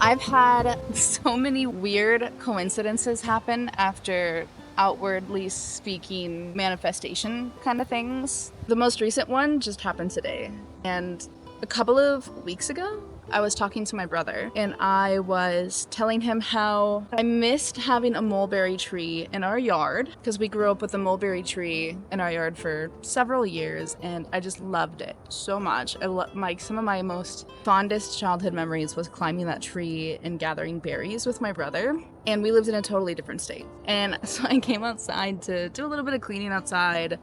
I've had so many weird coincidences happen after outwardly speaking manifestation kind of things. The most recent one just happened today. And a couple of weeks ago, I was talking to my brother and I was telling him how I missed having a mulberry tree in our yard because we grew up with a mulberry tree in our yard for several years and I just loved it so much. Some of my most fondest childhood memories was climbing that tree and gathering berries with my brother. And we lived in a totally different state. And so I came outside to do a little bit of cleaning outside,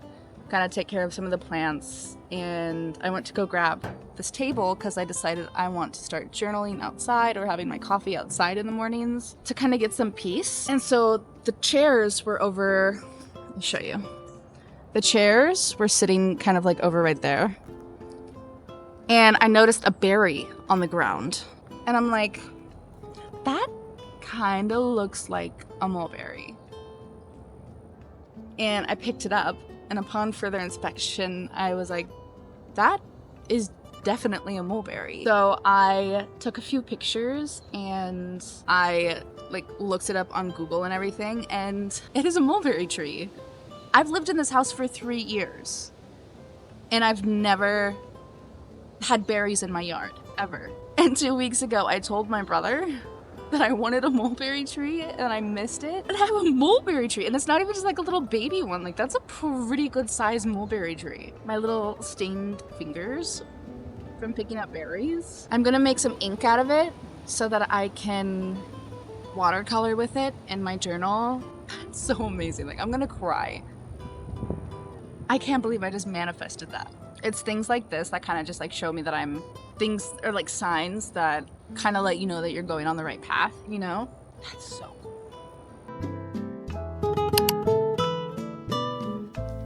kind of take care of some of the plants, and I went to go grab this table because I decided I want to start journaling outside or having my coffee outside in the mornings to kind of get some peace. And so the chairs were over, let me show you. The chairs were sitting kind of like over right there. And I noticed a berry on the ground. And I'm like, that kind of looks like a mulberry. And I picked it up. And upon further inspection, I was like, that is definitely a mulberry. So I took a few pictures and I looked it up on Google and everything, and it is a mulberry tree. I've lived in this house for 3 years and I've never had berries in my yard, ever. And 2 weeks ago, I told my brother that I wanted a mulberry tree and I missed it. And I have a mulberry tree and it's not even just like a little baby one. Like, that's a pretty good sized mulberry tree. My little stained fingers from picking up berries. I'm gonna make some ink out of it so that I can watercolor with it in my journal. It's so amazing. Like, I'm gonna cry. I can't believe I just manifested that. It's things like this that kind of just like show me that things are like signs that kind of let you know that you're going on the right path, you know? That's so cool.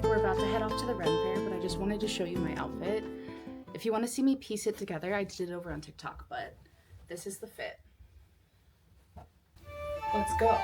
We're about to head off to the REN Faire, but I just wanted to show you my outfit. If you want to see me piece it together, I did it over on TikTok, but this is the fit. Let's go.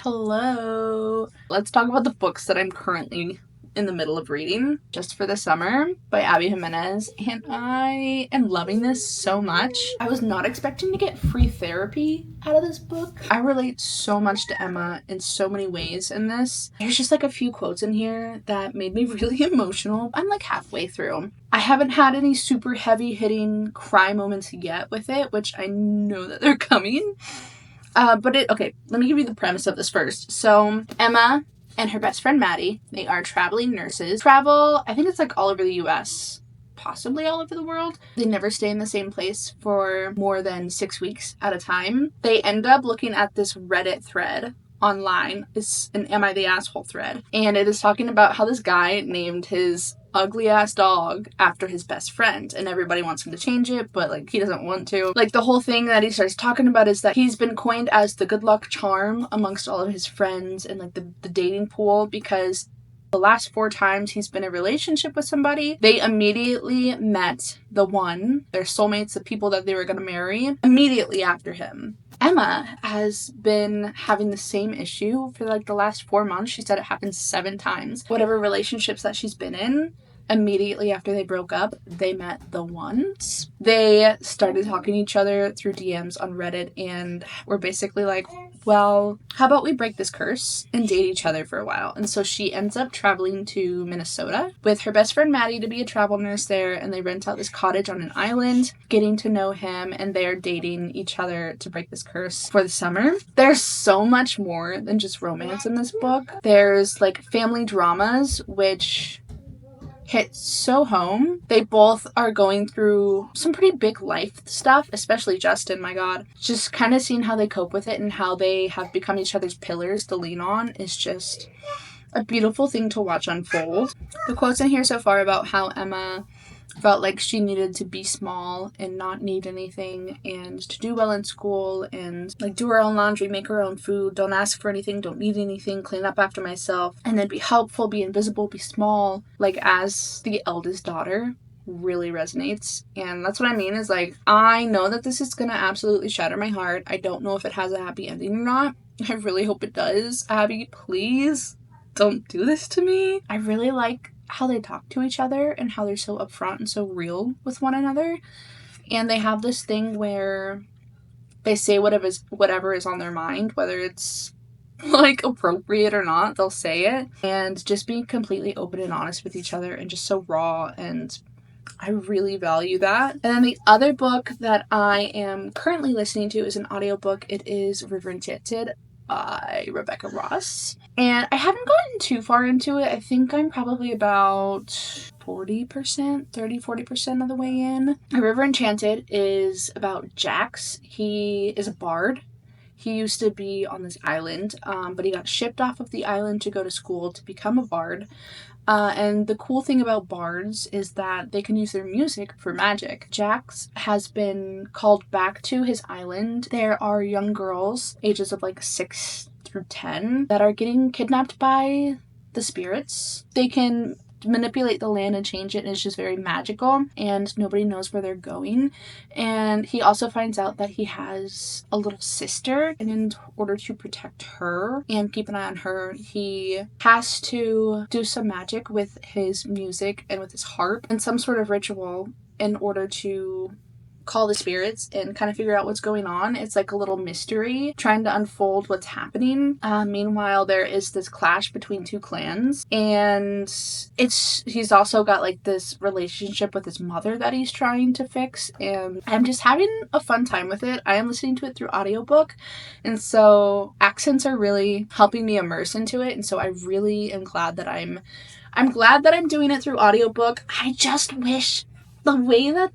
Hello. Let's talk about the books that I'm currently in the middle of reading just for the summer by Abby Jimenez, and I am loving this so much. I was not expecting to get free therapy out of this book. I relate so much to Emma in so many ways in this. There's just like a few quotes in here that made me really emotional. I'm like halfway through. I haven't had any super heavy hitting cry moments yet with it, which I know that they're coming. Okay, let me give you the premise of this first. So, Emma and her best friend Maddie, they are traveling nurses. Travel, I think it's like all over the US, possibly all over the world. They never stay in the same place for more than 6 weeks at a time. They end up looking at this Reddit thread online. It's an Am I the Asshole thread. And it is talking about how this guy named his ugly ass dog after his best friend, and everybody wants him to change it, but like he doesn't want to. Like, the whole thing that he starts talking about is that he's been coined as the good luck charm amongst all of his friends and like the dating pool, because the last 4 times he's been in a relationship with somebody, they immediately met the one, their soulmates, the people that they were going to marry, immediately after him. Emma has been having the same issue for like the last 4 months. She said it happened 7 times. Whatever relationships that she's been in, immediately after they broke up, they met the ones. They started talking to each other through DMs on Reddit and were basically like, well, how about we break this curse and date each other for a while? And so she ends up traveling to Minnesota with her best friend Maddie to be a travel nurse there, and they rent out this cottage on an island, getting to know him, and they're dating each other to break this curse for the summer. There's so much more than just romance in this book. There's like family dramas, which hit so home. They both are going through some pretty big life stuff, especially Justin, my god. Just kind of seeing how they cope with it and how they have become each other's pillars to lean on is just a beautiful thing to watch unfold. The quotes in here so far about how Emma felt like she needed to be small and not need anything and to do well in school and like do her own laundry, make her own food, don't ask for anything, don't need anything, clean up after myself, and then be helpful, be invisible, be small, like as the eldest daughter really resonates. And that's what I mean is like, I know that this is gonna absolutely shatter my heart. I don't know if it has a happy ending or not. I really hope it does. Abby, please don't do this to me. I really like how they talk to each other and how they're so upfront and so real with one another. And they have this thing where they say whatever is on their mind, whether it's like appropriate or not, they'll say it. And just being completely open and honest with each other and just so raw, and I really value that. And then the other book that I am currently listening to is an audiobook. It is River Enchanted by Rebecca Ross. And I haven't gotten too far into it. I think I'm probably about 40% of the way in. River Enchanted is about Jax. He is a bard. He used to be on this island, but he got shipped off of the island to go to school to become a bard. And the cool thing about bards is that they can use their music for magic. Jax has been called back to his island. There are young girls, ages of like 6 through 10, that are getting kidnapped by the spirits. They can manipulate the land and change it, and it's just very magical, and nobody knows where they're going. And he also finds out that he has a little sister, and in order to protect her and keep an eye on her, he has to do some magic with his music and with his harp and some sort of ritual in order to call the spirits and kind of figure out what's going on. It's like a little mystery trying to unfold what's happening. Meanwhile, there is this clash between two clans, and he's also got like this relationship with his mother that he's trying to fix, and I'm just having a fun time with it. I am listening to it through audiobook, and so accents are really helping me immerse into it, and so I really am glad that I'm glad that I'm doing it through audiobook. I just wish the way that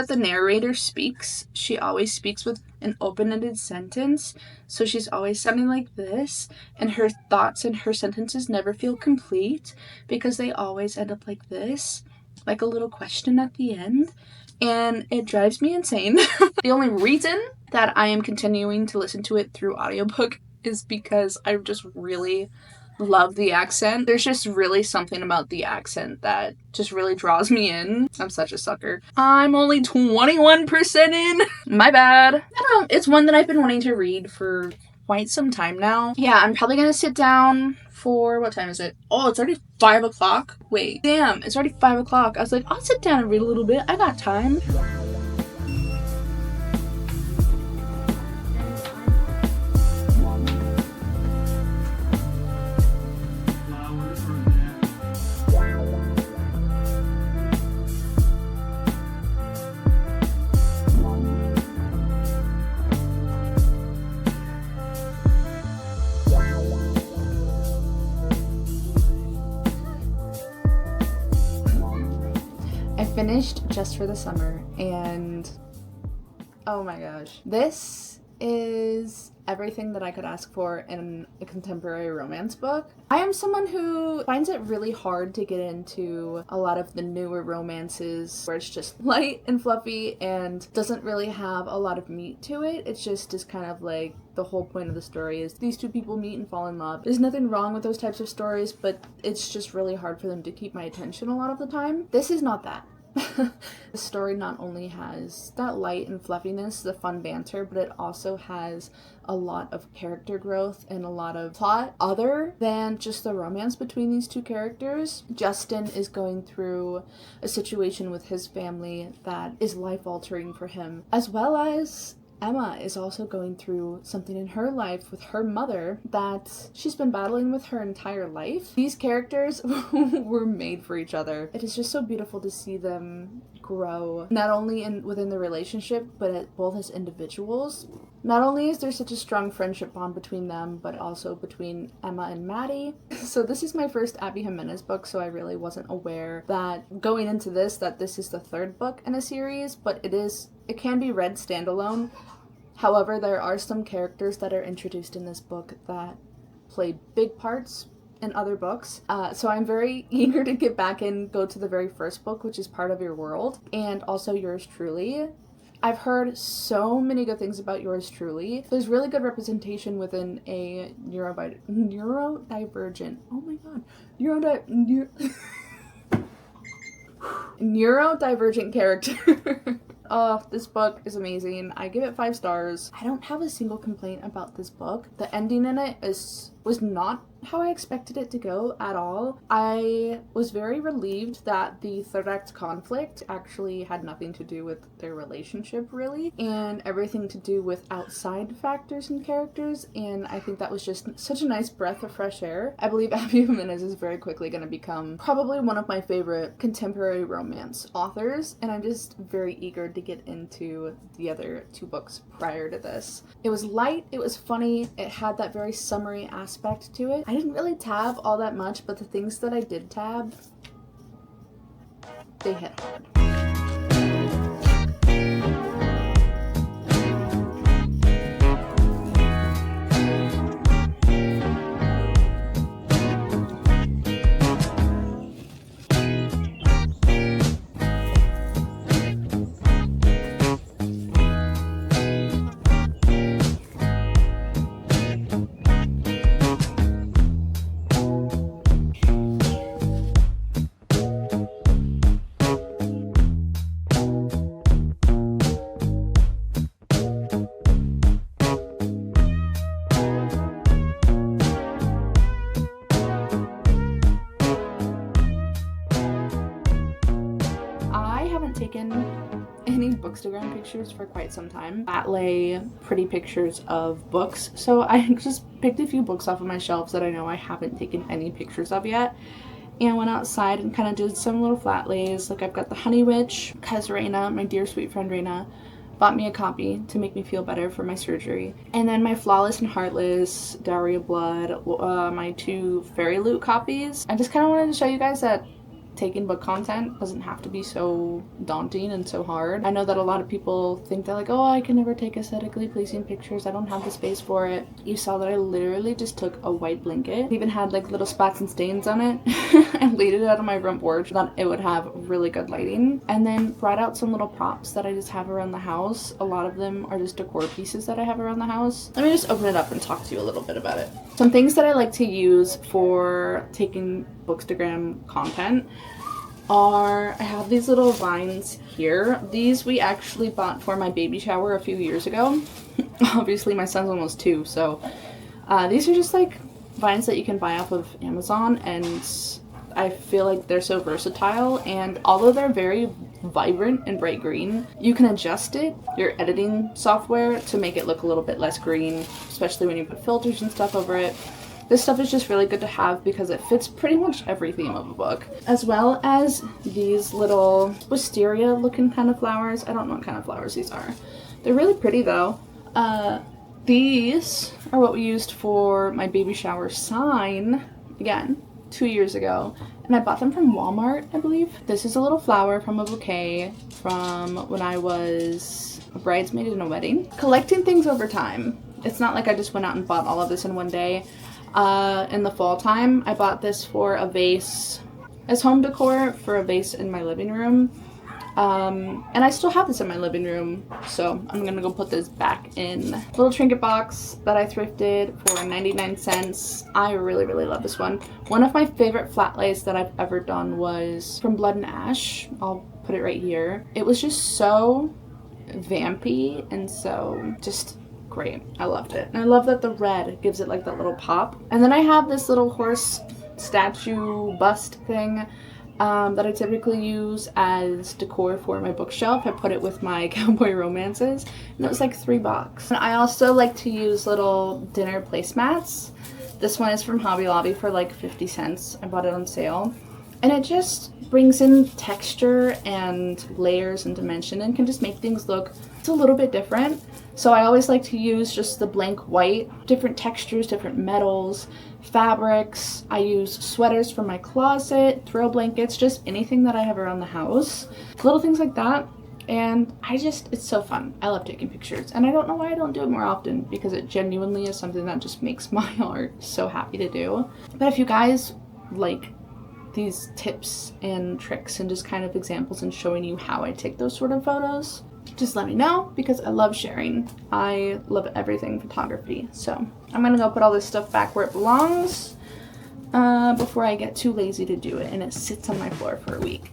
the narrator speaks, she always speaks with an open-ended sentence, so she's always sounding like this, and her thoughts and her sentences never feel complete because they always end up like this, like a little question at the end, and it drives me insane. The only reason that I am continuing to listen to it through audiobook is because I just really love the accent. There's just really something about the accent that just really draws me in. I'm such a sucker. I'm only 21% in. My bad. I don't know. It's one that I've been wanting to read for quite some time now. Yeah, I'm probably gonna sit down for, what time is it? Oh, it's already 5 o'clock. Wait, damn, it's already 5 o'clock. I was like, I'll sit down and read a little bit. I got time. Finished Just for the Summer, and oh my gosh, this is everything that I could ask for in a contemporary romance book. I am someone who finds it really hard to get into a lot of the newer romances where it's just light and fluffy and doesn't really have a lot of meat to it. It's just kind of like the whole point of the story is these two people meet and fall in love. There's nothing wrong with those types of stories, but it's just really hard for them to keep my attention a lot of the time. This is not that. The story not only has that light and fluffiness, the fun banter, but it also has a lot of character growth and a lot of plot other than just the romance between these two characters. Justin is going through a situation with his family that is life-altering for him, as well as Emma is also going through something in her life with her mother that she's been battling with her entire life. These characters were made for each other. It is just so beautiful to see them grow, not only within the relationship, but both as individuals. Not only is there such a strong friendship bond between them, but also between Emma and Maddie. So this is my first Abby Jimenez book, so I really wasn't aware that going into this, that this is the third book in a series, but it can be read standalone. However, there are some characters that are introduced in this book that play big parts in other books. So I'm very eager to get back and go to the very first book, which is Part of Your World, and also Yours Truly. I've heard so many good things about Yours Truly. There's really good representation within a neurodivergent, oh my god, neurodivergent character. Oh, this book is amazing. I give it 5 stars. I don't have a single complaint about this book. The ending in it was not how I expected it to go at all. I was very relieved that the third act conflict actually had nothing to do with their relationship, really, and everything to do with outside factors and characters, and I think that was just such a nice breath of fresh air. I believe Abby Jimenez is very quickly going to become probably one of my favorite contemporary romance authors, and I'm just very eager to get into the other 2 books prior to this. It was light, it was funny, it had that very summery aspect to it. I didn't really tab all that much, but the things that I did tab, they hit hard. Taken any bookstagram pictures for quite some time. That lay pretty pictures of books, so I just picked a few books off of my shelves that I know I haven't taken any pictures of yet, and went outside and kind of did some little flat lays. Like I've got The Honey Witch, because Raina, my dear sweet friend Raina, bought me a copy to make me feel better for my surgery. And then my Flawless and Heartless, Dowry of Blood, my 2 Fairy Loot copies. I just kind of wanted to show you guys that taking book content doesn't have to be so daunting and so hard. I know that a lot of people think that like, oh, I can never take aesthetically pleasing pictures, I don't have the space for it. You saw that I literally just took a white blanket, even had like little spots and stains on it, and laid it out on my front porch so that it would have really good lighting, and then brought out some little props that I just have around the house. A lot of them are just decor pieces that I have around the house. Let me just open it up and talk to you a little bit about it. Some things that I like to use for taking bookstagram content are, I have these little vines here. These we actually bought for my baby shower a few years ago. Obviously my son's almost 2, so these are just like vines that you can buy off of Amazon, and I feel like they're so versatile, and although they're very vibrant and bright green, you can adjust your editing software to make it look a little bit less green, especially when you put filters and stuff over it. This stuff is just really good to have because it fits pretty much every theme of a book. As well as these little wisteria looking kind of flowers. I don't know what kind of flowers these are. They're really pretty though. These are what we used for my baby shower sign, again, 2 years ago. And I bought them from Walmart, I believe. This is a little flower from a bouquet from when I was a bridesmaid in a wedding. Collecting things over time. It's not like I just went out and bought all of this in one day. In the fall time, I bought this for a vase, as home decor for a vase in my living room. And I still have this in my living room, so I'm gonna go put this back in. Little trinket box that I thrifted for 99 cents. I really, really love this one. One of my favorite flat lays that I've ever done was from Blood and Ash. I'll put it right here. It was just so vampy and so just great. I loved it. And I love that the red gives it like that little pop. And then I have this little horse statue bust thing that I typically use as decor for my bookshelf. I put it with my cowboy romances and it was like $3. And I also like to use little dinner placemats. This one is from Hobby Lobby for like 50 cents. I bought it on sale. And it just brings in texture and layers and dimension and can just make things look a little bit different. So I always like to use just the blank white, different textures, different metals, fabrics. I use sweaters from my closet, throw blankets, just anything that I have around the house. Little things like that. And it's so fun. I love taking pictures. And I don't know why I don't do it more often, because it genuinely is something that just makes my heart so happy to do. But if you guys like these tips and tricks and just kind of examples and showing you how I take those sort of photos, just let me know, because I love sharing. I love everything photography. So I'm gonna go put all this stuff back where it belongs before I get too lazy to do it and it sits on my floor for a week.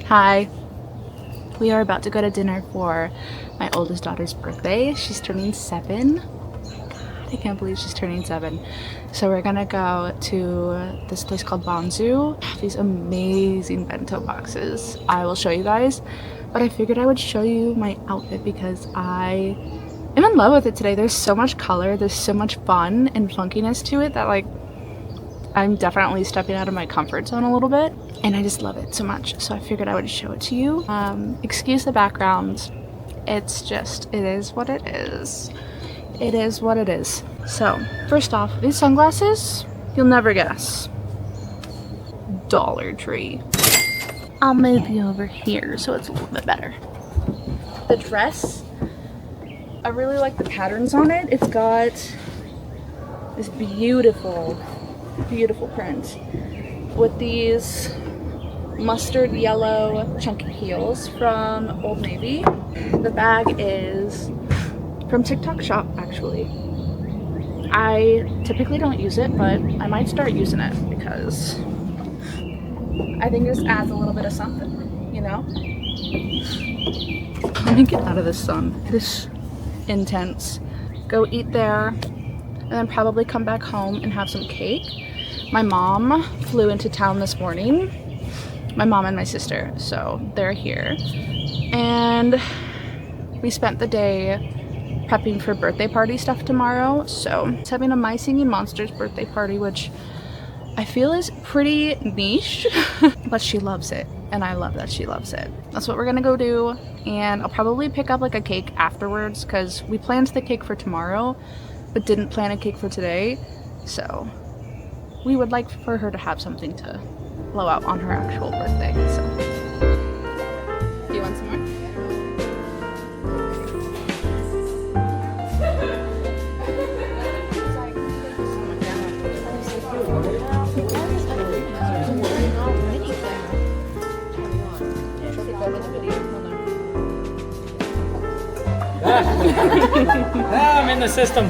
Hi. We are about to go to dinner for my oldest daughter's birthday. She's turning 7. God, I can't believe she's turning 7. So we're gonna go to this place called Bonzu. These amazing bento boxes. I will show you guys, but I figured I would show you my outfit because I am in love with it today. There's so much color, there's so much fun and funkiness to it that like I'm definitely stepping out of my comfort zone a little bit, and I just love it so much. So I figured I would show it to you. Excuse the background. It's just, it is what it is. It is what it is. So first off, these sunglasses, you'll never guess. Dollar Tree. I'll move you over here so it's a little bit better. The dress, I really like the patterns on it. It's got this beautiful print with these mustard yellow chunky heels from Old Navy. The bag is from TikTok shop actually. I typically don't use it, but I might start using it because I think this adds a little bit of something, you know? Let me get out of the sun. It is intense. Go eat there and then probably come back home and have some cake. My mom flew into town this morning. My mom and my sister, so they're here. And we spent the day prepping for birthday party stuff tomorrow. So it's having a My Singing Monsters birthday party, which I feel is pretty niche, but she loves it. And I love that she loves it. That's what we're gonna go do. And I'll probably pick up like a cake afterwards because we planned the cake for tomorrow, but didn't plan a cake for today. So we would like for her to have something to blow out on her actual birthday. So, do you want some more? I'm in the system.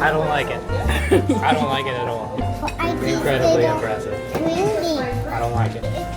I don't like it. I don't like it at all. Incredibly impressive. I don't like it.